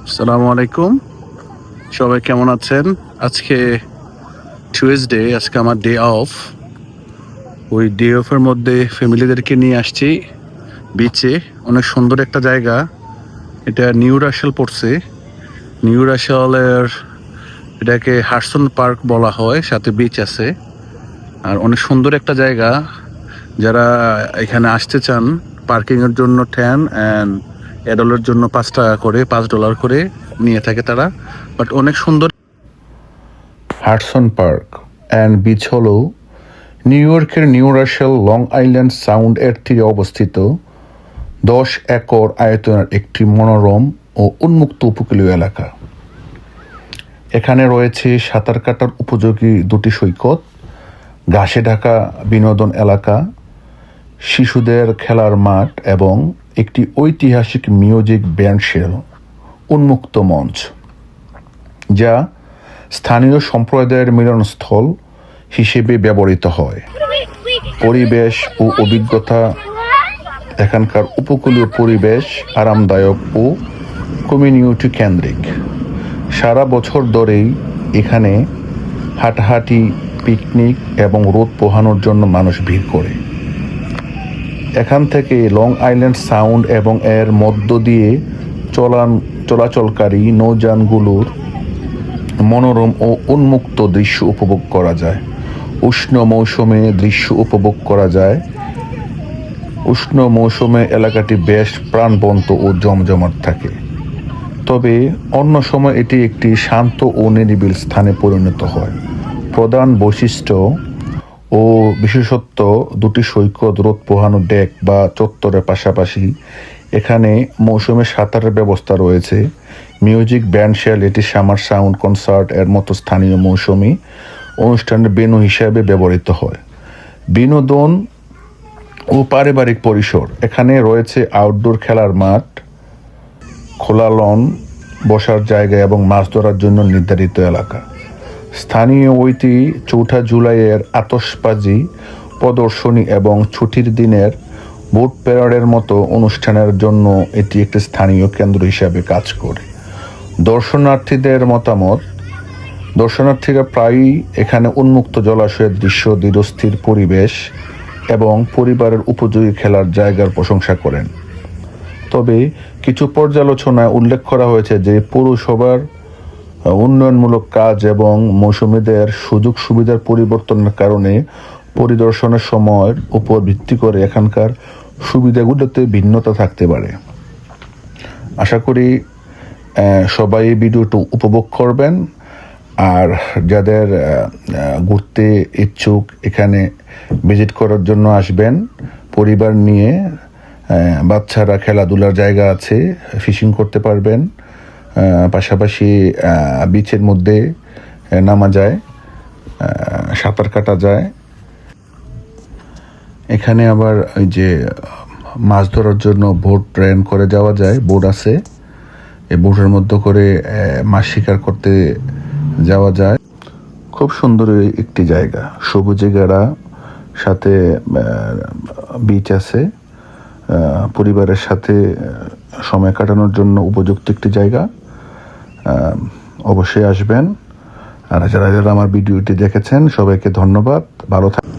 আসসালামু আলাইকুম, সবাই কেমন আছেন? আজকে টিউসডে, আজকে আমার ডে অফ। ওই ডে অফের মধ্যে ফ্যামিলিদেরকে নিয়ে আসছি বিচে। অনেক সুন্দর একটা জায়গা, এটা নিউ রাসেল পড়ছে। নিউ রাসেলের এটাকে হাডসন পার্ক বলা হয়, সাথে বিচ আছে। আর অনেক সুন্দর একটা জায়গা। যারা এখানে আসতে চান, পার্কিংয়ের জন্য 10 অ্যান্ড অ্যাডাল্টের জন্য $5 করে, $5 করে নিয়ে থাকে তারা। বাট অনেক সুন্দর। হাডসন পার্ক অ্যান্ড বিচ হল নিউ ইয়র্কের New Rochelle Long Island Sound এর তীরে অবস্থিত 10 একর আয়তনের একটি মনোরম ও উন্মুক্ত উপকূলীয় এলাকা। এখানে রয়েছে সাঁতার কাটার উপযোগী দুটি সৈকত, ঘাসে ঢাকা বিনোদন এলাকা, শিশুদের খেলার মাঠ এবং একটি ঐতিহাসিক মিউজিক ব্যান্ড উন্মুক্ত মঞ্চ, যা স্থানীয় সম্প্রদায়ের মিলনস্থল হিসেবে ব্যবহৃত হয়। পরিবেশ ও অভিজ্ঞতা: এখানকার উপকূলীয় পরিবেশ আরামদায়ক ও কমিউনিটি কেন্দ্রিক। সারা বছর ধরেই এখানে হাঁটাহাঁটি, পিকনিক এবং রোদ পোহানোর জন্য মানুষ ভিড় করে। এখান থেকে লং আইল্যান্ড সাউন্ড এবং এর মধ্য দিয়ে চলাচলকারী নৌযানগুলোর মনোরম ও উন্মুক্ত দৃশ্য উপভোগ করা যায়। উষ্ণ মৌসুমে দৃশ্য উপভোগ করা যায়। উষ্ণ মৌসুমে এলাকাটি বেশ প্রাণবন্ত ও জমজমাট থাকে, তবে অন্য সময় এটি একটি শান্ত ও নিরিবিল স্থানে পরিণত হয়। প্রধান বৈশিষ্ট্য ও বিশেষত্ব: দুটি সৈকত, রোদ পোহানো ডেক বা চত্বরের পাশাপাশি এখানে মৌসুমে সাঁতারের ব্যবস্থা রয়েছে। মিউজিক ব্যান্ড এটি সামার সাউন্ড কনসার্ট এর মতো স্থানীয় মৌসুমী অনুষ্ঠানের ভেন্যু হিসাবে ব্যবহৃত হয়। বিনোদন ও পারিবারিক পরিসর: এখানে রয়েছে আউটডোর খেলার মাঠ, খোলা লন, বসার জায়গা এবং মাছ ধরার জন্য নির্ধারিত এলাকা। স্থানীয় ঐতি: 4 জুলাইয়ের আতশবাজি প্রদর্শনী এবং ছুটির দিনের বোট প্যারেডের মতো অনুষ্ঠানের জন্য এটি একটি স্থানীয় কেন্দ্র হিসাবে কাজ করে। দর্শনার্থীদের মতামত: দর্শনার্থীরা প্রায়ই এখানে উন্মুক্ত জলাশয়ের দৃশ্য, ধীরস্থির পরিবেশ এবং পরিবারের উপযোগী খেলার জায়গার প্রশংসা করেন। তবে কিছু পর্যালোচনায় উল্লেখ করা হয়েছে যে পৌরসভার উন্নয়নমূলক কাজ এবং মৌসুমীদের সুযোগ সুবিধার পরিবর্তনের কারণে পরিদর্শনের সময়ের উপর ভিত্তি করে এখানকার সুবিধাগুলোতে ভিন্নতা থাকতে পারে। আশা করি সবাই এই ভিডিওটি উপভোগ করবেন। আর যাদের ঘুরতে ইচ্ছুক, এখানে ভিজিট করার জন্য আসবেন পরিবার নিয়ে। বাচ্চারা খেলাধুলার জায়গা আছে, ফিশিং করতে পারবেন, পাশাপাশি বিচের মধ্যে নামা যায়, সাঁতার কাটা যায়। এখানে আবার ওই যে মাছ ধরার জন্য বোট রেন্ট করে যাওয়া যায়, বোট আছে, এই বোটের মধ্যে করে মাছ শিকার করতে যাওয়া যায়। খুব সুন্দর একটি জায়গা, সবুজে ঘেরা, সাথে বিচ আছে। পরিবারের সাথে সময় কাটানোর জন্য উপযুক্ত একটি জায়গা। অবশ্যই আসবেন। আর যারা আমার ভিডিওটি দেখেছেন সবাইকে ধন্যবাদ। ভালো থাকবেন।